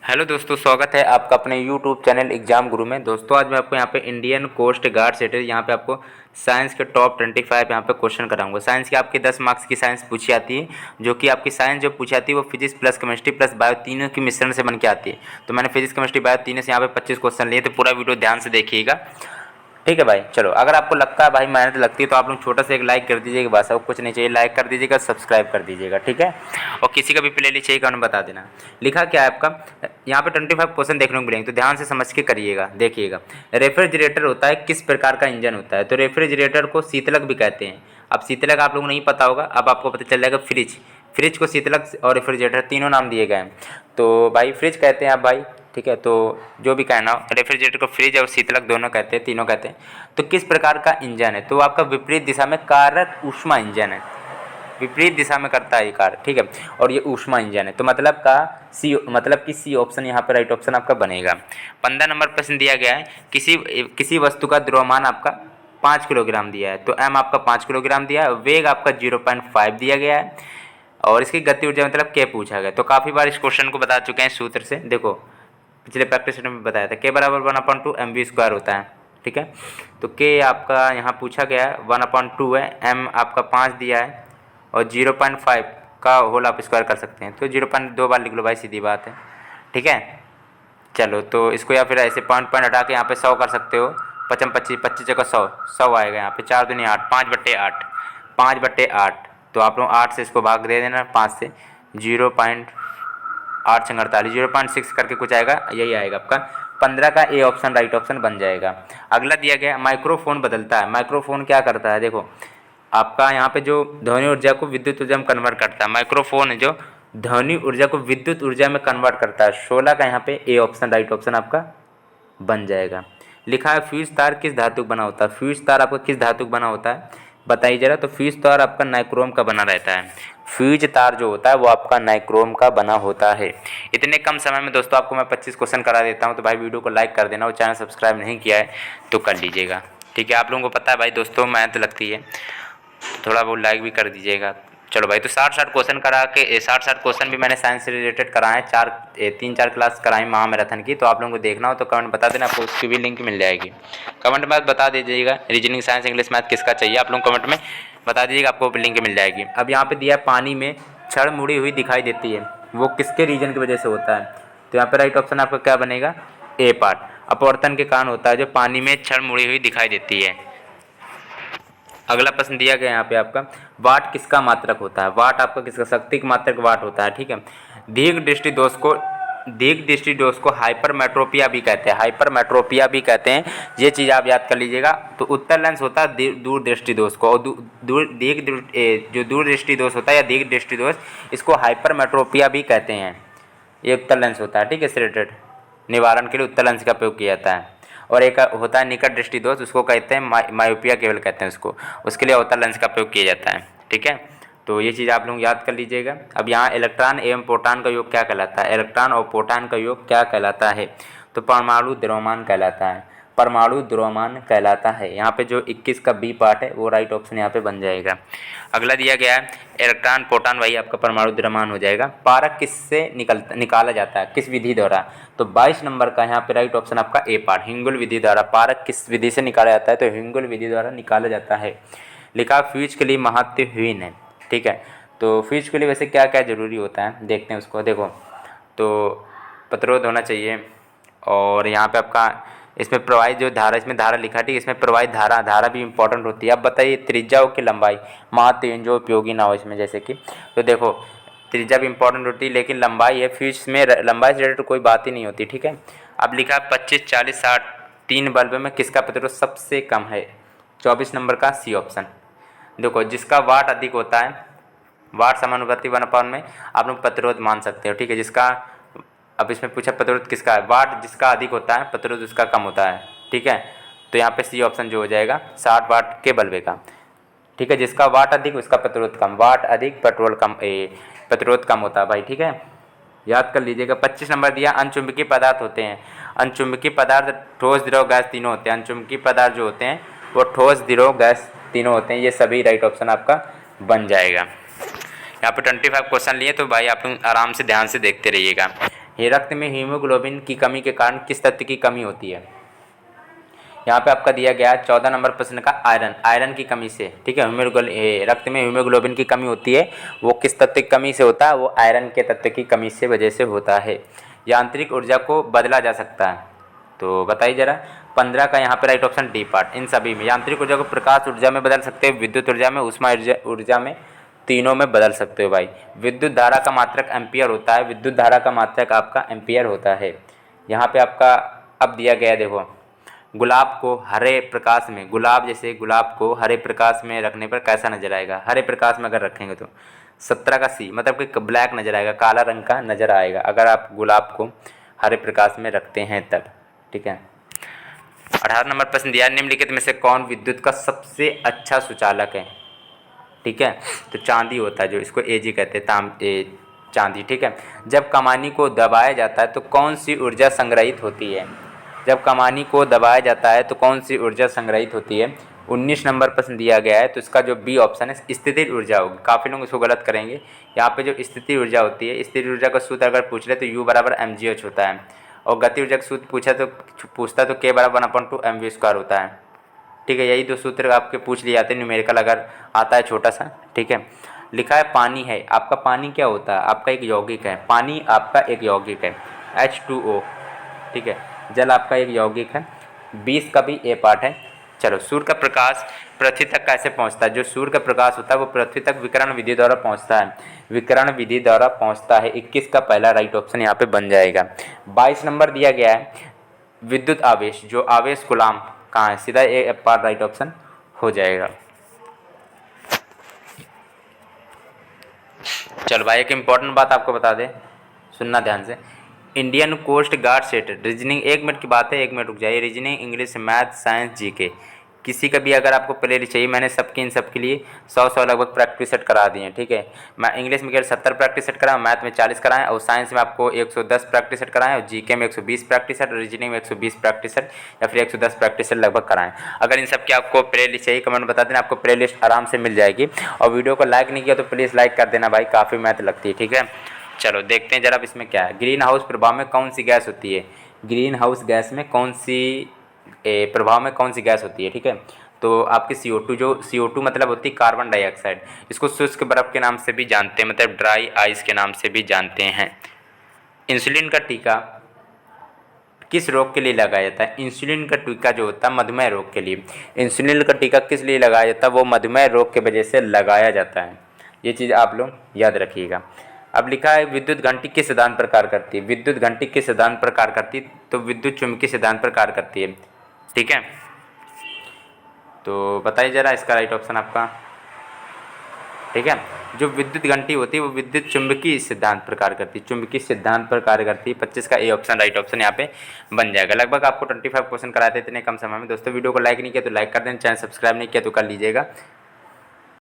Hello दोस्तों, स्वागत है आपका अपने यूट्यूब चैनल एग्जाम गुरु में। दोस्तों आज मैं आपको यहाँ पे इंडियन कोस्ट गार्ड सेटर यहाँ पे आपको साइंस के टॉप 25 यहाँ पे क्वेश्चन कराऊंगा। साइंस की आपकी 10 मार्क्स की साइंस पूछी आती है, जो कि आपकी साइंस जो पूछी आती है वो physics plus chemistry plus bio तीनों की मिश्रण से बन के आती है। तो मैंने फिजिक्स केमिस्ट्री बायो तीनों से यहाँ पे 25 क्वेश्चन लिए, तो पूरा वीडियो ध्यान से देखिएगा। ठीक है भाई, चलो अगर आपको लगता है भाई मेहनत लगती है तो आप लोग छोटा सा एक लाइक कर दीजिएगा, बस और कुछ नहीं चाहिए। लाइक कर दीजिएगा, सब्सक्राइब कर दीजिएगा, ठीक है। और किसी का भी प्ले लिस्ट चाहिए कमेंट बता देना। लिखा क्या है आपका यहाँ पे 25 क्वेश्चन देखने को मिलेंगे, तो ध्यान से समझ के करिएगा। देखिएगा, रेफ्रिजरेटर होता है किस प्रकार का इंजन होता है? तो रेफ्रिजरेटर को शीतलक भी कहते हैं। अब शीतलक आप लोगों को नहीं पता होगा, अब आपको पता चल जाएगा। फ्रिज, फ्रिज को शीतलक और रेफ्रिजरेटर तीनों नाम दिए गए हैं। तो भाई फ्रिज कहते हैं आप भाई, ठीक है। तो जो भी कहना हो, रेफ्रिजरेटर को फ्रिज और शीतलक दोनों कहते हैं, तीनों कहते हैं। तो किस प्रकार का इंजन है? तो आपका विपरीत दिशा में कार्यरत ऊष्मा इंजन है। विपरीत दिशा में करता है ये कार्य, ठीक है। और ये ऊष्मा इंजन है, तो मतलब का सी, मतलब कि सी ऑप्शन यहाँ पर राइट ऑप्शन आपका बनेगा। 15 नंबर प्रश्न दिया गया है, किसी वस्तु का द्रव्यमान आपका 5 किलोग्राम दिया है। तो एम आपका 5 किलोग्राम दिया है, वेग आपका 0.5 दिया गया है, और इसकी गति ऊर्जा मतलब के पूछा गया। तो काफ़ी बार इस क्वेश्चन को बता चुके हैं सूत्र से। देखो पिछले प्रैक्टिस सेट में बताया था, के बराबर 1/2 mv² होता है, ठीक है। तो के आपका यहाँ पूछा गया है 1/2 है, एम आपका 5 दिया है, और 0.5 का होल आप स्क्वायर कर सकते हैं। तो 0.2 बार लिख लो भाई, सीधी बात है, ठीक है। चलो तो इसको या फिर ऐसे पॉइंट हटा के यहाँ पे 100 कर सकते हो। 55 25 25 जगह 100 आएगा यहाँ पे। 4 दूनी 8, 5/8, 5/8। तो आप लोग 8 से इसको भाग दे देना, 5 से 0.8 छंग 48, 0.6 करके कुछ आएगा, यही आएगा आपका 15 का ए ऑप्शन राइट ऑप्शन बन जाएगा। अगला दिया गया, माइक्रोफोन बदलता है। माइक्रोफोन क्या करता है? देखो आपका यहाँ पे जो ध्वनि ऊर्जा को विद्युत ऊर्जा में कन्वर्ट करता है, माइक्रोफोन है जो ध्वनि ऊर्जा को विद्युत ऊर्जा में कन्वर्ट करता है। 16 का यहाँ पे ए ऑप्शन राइट ऑप्शन आपका बन जाएगा। लिखा है फ्यूज तार किस धातु बना होता है? फ्यूज तार आपका किस धातु बना होता है बताइए जरा। तो फ्यूज तार आपका नाइक्रोम का बना रहता है। फ्यूज तार जो होता है वो आपका नाइक्रोम का बना होता है। इतने कम समय में दोस्तों आपको मैं 25 क्वेश्चन करा देता हूँ, तो भाई वीडियो को लाइक कर देना, और चैनल सब्सक्राइब नहीं किया है तो कर लीजिएगा, ठीक है। आप लोगों को पता है भाई दोस्तों मेहनत लगती है, थोड़ा बहुत लाइक भी कर दीजिएगा। चलो भाई, तो 60 क्वेश्चन करा के 60 क्वेश्चन भी मैंने साइंस से रिलेटेड कराए हैं। 3-4 क्लास कराई महामैराथन की। तो आप लोगों को देखना हो तो कमेंट बता देना, आपको उसकी भी लिंक मिल जाएगी। कमेंट में बता दीजिएगा रीजनिंग साइंस इंग्लिश मैथ किसका चाहिए, आप लोग कमेंट में बता दीजिएगा, आपको लिंक मिल जाएगी। अब यहाँ पे दिया पानी में छड़ मुड़ी हुई दिखाई देती है, वो किसके रीजन की वजह से होता है? तो यहाँ पे राइट ऑप्शन आपका क्या बनेगा? ए पार्ट। अपवर्तन के कारण होता है जो पानी में छड़ मुड़ी हुई दिखाई देती है। अगला प्रश्न दिया गया यहाँ पे आपका, वाट किसका मात्रक होता है? वाट आपका किसका शक्ति का मात्रक वाट होता है, ठीक है। दीर्घ दृष्टि दोष को हाइपरमेट्रोपिया भी कहते हैं। हाइपरमेट्रोपिया भी कहते हैं, ये चीज़ आप याद कर लीजिएगा। तो उत्तर लेंस होता है दूर दृष्टि दोष को, और जो दूर दृष्टि दोष होता है या दीर्घ दृष्टि दोष, इसको हाइपरमेट्रोपिया भी कहते हैं। ये उत्तर लेंस होता है, ठीक है। इससे रिलेटेड निवारण के लिए उत्तर लेंस का उपयोग किया जाता है। और एक होता है निकट दृष्टि दोष, उसको कहते हैं मायोपिया केवल कहते हैं उसको, उसके लिए अवतल लेंस का प्रयोग किया जाता है, ठीक है। तो ये चीज़ आप लोग याद कर लीजिएगा। अब यहाँ इलेक्ट्रॉन एवं प्रोटॉन का योग क्या कहलाता है? इलेक्ट्रॉन और प्रोटॉन का योग क्या कहलाता है? तो परमाणु द्रव्यमान कहलाता है। परमाणु द्रव्यमान कहलाता है। यहाँ पे जो 21 का बी पार्ट है वो राइट ऑप्शन यहाँ पे बन जाएगा। अगला दिया गया है इलेक्ट्रॉन प्रोटॉन, वही आपका परमाणु द्रव्यमान हो जाएगा। पारक किससे निकाला जाता है, किस विधि द्वारा? तो 22 नंबर का यहाँ पे राइट ऑप्शन आपका ए पार्ट, हिंगुल विधि द्वारा। पारक किस विधि से निकाला जाता है? तो हिंगुल विधि द्वारा निकाला जाता है। लिखा फ्यूज के लिए महत्वहीन है, ठीक है। तो फ्यूज के लिए वैसे क्या क्या जरूरी होता है देखते हैं उसको। देखो तो प्रतिरोध होना चाहिए, और यहाँ पे आपका इसमें प्रवाहित जो धारा, इसमें धारा लिखा, ठीक है। इसमें प्रवाहित धारा भी इंपॉर्टेंट होती है। अब बताइए त्रिज्याओं की लंबाई, महत्वहीन जो उपयोगी ना हो इसमें, जैसे कि तो देखो त्रिज्या भी इंपॉर्टेंट होती है, लेकिन लंबाई है, फ्यूज में लंबाई से रिलेटेड कोई बात ही नहीं होती, ठीक है। अब लिखा 25 40 60 3 बल्ब में किसका प्रतिरोध सबसे कम है? 24 नंबर का सी ऑप्शन। देखो जिसका वाट अधिक होता है, वाट समानुपाती 1/, में आप लोग प्रतिरोध मान सकते हो, ठीक है। जिसका, अब इसमें पूछा प्रतिरोध किसका है, वाट जिसका अधिक होता है प्रतिरोध उसका कम होता है, ठीक है। तो यहाँ पे सी ऑप्शन जो हो जाएगा 60 वाट के बल्बे का, ठीक है। जिसका वाट अधिक उसका प्रतिरोध कम, वाट अधिक प्रतिरोध कम होता है भाई, ठीक है। याद कर लीजिएगा। 25 नंबर दिया, अनचुंबकीय पदार्थ होते हैं। अनचुंबकीय पदार्थ ठोस द्रव गैस तीनों होते हैं। अनचुंबकीय पदार्थ जो होते हैं वो ठोस द्रव गैस तीनों होते हैं। ये सभी राइट ऑप्शन आपका बन जाएगा। यहाँ पे 25 क्वेश्चन लिए, तो भाई आप लोग आराम से ध्यान से देखते रहिएगा। ये रक्त में हीमोग्लोबिन की कमी के कारण किस तत्व की कमी होती है? यहाँ पे आपका दिया गया 14 नंबर प्रश्न का आयरन की कमी से, ठीक है। रक्त में हीमोग्लोबिन की कमी होती है, वो किस तत्व की कमी से होता है? वो आयरन के तत्व की कमी से वजह से होता है। यांत्रिक ऊर्जा को बदला जा सकता है, तो बताइए जरा। 15 का यहाँ पे राइट ऑप्शन डी पार्ट। इन सभी में यांत्रिक ऊर्जा को प्रकाश ऊर्जा में बदल सकते हैं, विद्युत ऊर्जा में, ऊष्मा ऊर्जा में, तीनों में बदल सकते हो भाई। विद्युत धारा का मात्रक एम्पियर होता है, विद्युत धारा का मात्रक आपका एम्पियर होता है। यहाँ पे आपका अब दिया गया देखो, गुलाब को हरे प्रकाश में, गुलाब को हरे प्रकाश में रखने पर कैसा नजर आएगा? हरे प्रकाश में अगर रखेंगे तो 17 का सी, मतलब कि ब्लैक नजर आएगा, काला रंग का नजर आएगा अगर आप गुलाब को हरे प्रकाश में रखते हैं तब, ठीक है। 18 नंबर प्रश्न दिया, निम्नलिखित में से कौन विद्युत का सबसे अच्छा सुचालक है? ठीक है, तो चांदी होता है, जो इसको एजी कहते हैं, चांदी, ठीक है। जब कमानी को दबाया जाता है तो कौन सी ऊर्जा संग्रहित होती है? जब कमानी को दबाया जाता है तो कौन सी ऊर्जा संग्रहित होती है? 19 नंबर प्रश्न दिया गया है, तो इसका जो बी ऑप्शन है स्थितिज ऊर्जा होगी। काफ़ी लोग इसको गलत करेंगे। यहाँ पे जो स्थिति ऊर्जा होती है, स्थिति ऊर्जा का सूत्र अगर पूछ ले तो U बराबर mgh होता है, और गति ऊर्जा का सूत्र पूछता तो K बराबर 1/2 mv² होता है, ठीक है। यही दो सूत्र आपके पूछ लिए जाते हैं, न्यूमेरिकल अगर आता है छोटा सा, ठीक है। लिखा है पानी है, आपका पानी क्या होता है? आपका एक यौगिक है, पानी आपका एक यौगिक है, H2O, ठीक है। जल आपका एक यौगिक है, 20 का भी ए पार्ट है। चलो, सूर्य का प्रकाश पृथ्वी तक कैसे पहुंचता है? जो सूर्य का प्रकाश होता है वो पृथ्वी तक विकिरण विधि द्वारा पहुंचता है, विकिरण विधि द्वारा पहुंचता है। 21 का पहला राइट ऑप्शन यहाँ पे बन जाएगा। 22 नंबर दिया गया है, विद्युत आवेश, जो आवेश गुलाम कहाँ है? सीधा ए पार्ट राइट ऑप्शन हो जाएगा। चलो भाई, एक इम्पॉर्टेंट बात आपको बता दें, सुनना ध्यान से। Indian coast guard set reasoning, 1 minute की बात है, 1 मिनट रुक जाइए। Reasoning, English, math, science, GK, किसी का भी अगर आपको प्ले लिस्ट चाहिए, मैंने इन सब के लिए 100 लगभग प्रैक्टिस सेट करा दिए हैं, ठीक है। मैं इंग्लिश में 70 प्रैक्टिस सेट कराएं, मैथ में 40 कराएं, और साइंस में आपको 110 प्रैक्टिस सेट कराएं, और जीके में 120 प्रैक्टिस सेट, रीजनिंग में 120 प्रैक्टिस सेट या फिर 110 प्रैक्टिस सेट लगभग कराएं। अगर इन सब की आपको प्ले लिस्ट चाहिए, कमेंट बता देना, आपको प्ले लिस्ट आराम से मिल जाएगी। और वीडियो को लाइक नहीं किया तो प्लीज़ लाइक कर देना भाई, काफ़ी मेहनत लगती है, ठीक है। चलो देखते हैं जरा अब इसमें क्या है। ग्रीन हाउस प्रभाव में कौन सी गैस होती है? ग्रीन हाउस गैस में कौन सी प्रभाव में कौन सी गैस होती है, ठीक है। तो आपकी CO2, जो CO2 मतलब होती है कार्बन डाइऑक्साइड, इसको शुष्क बर्फ के नाम से भी जानते हैं, मतलब ड्राई आइस के नाम से भी जानते हैं। इंसुलिन का टीका किस रोग के लिए लगाया जाता है? इंसुलिन का टीका जो होता है मधुमेह रोग के लिए। इंसुलिन का टीका किस लिए लगाया जाता है? वो मधुमेह रोग की वजह से लगाया जाता है। ये चीज़ आप लोग याद रखिएगा। अब लिखा है, विद्युत घंटी किस सिद्धांत पर कार्य करती है? विद्युत घंटी किस सिद्धांत पर कार्य करती है? तो विद्युत चुम्बकीय सिद्धांत पर कार्य करती है, ठीक है। तो बताइए जरा इसका राइट ऑप्शन आपका, ठीक है। जो विद्युत घंटी होती है वो विद्युत चुंबकीय सिद्धांत पर कार्य करती है, चुंबकीय सिद्धांत पर कार्य करती है। 25 का ए ऑप्शन राइट ऑप्शन यहाँ पे बन जाएगा। लगभग आपको 25 क्वेश्चन कराए थे इतने कम समय में। दोस्तों वीडियो को लाइक नहीं किया तो लाइक कर दें, चैनल सब्सक्राइब नहीं किया तो कर लीजिएगा।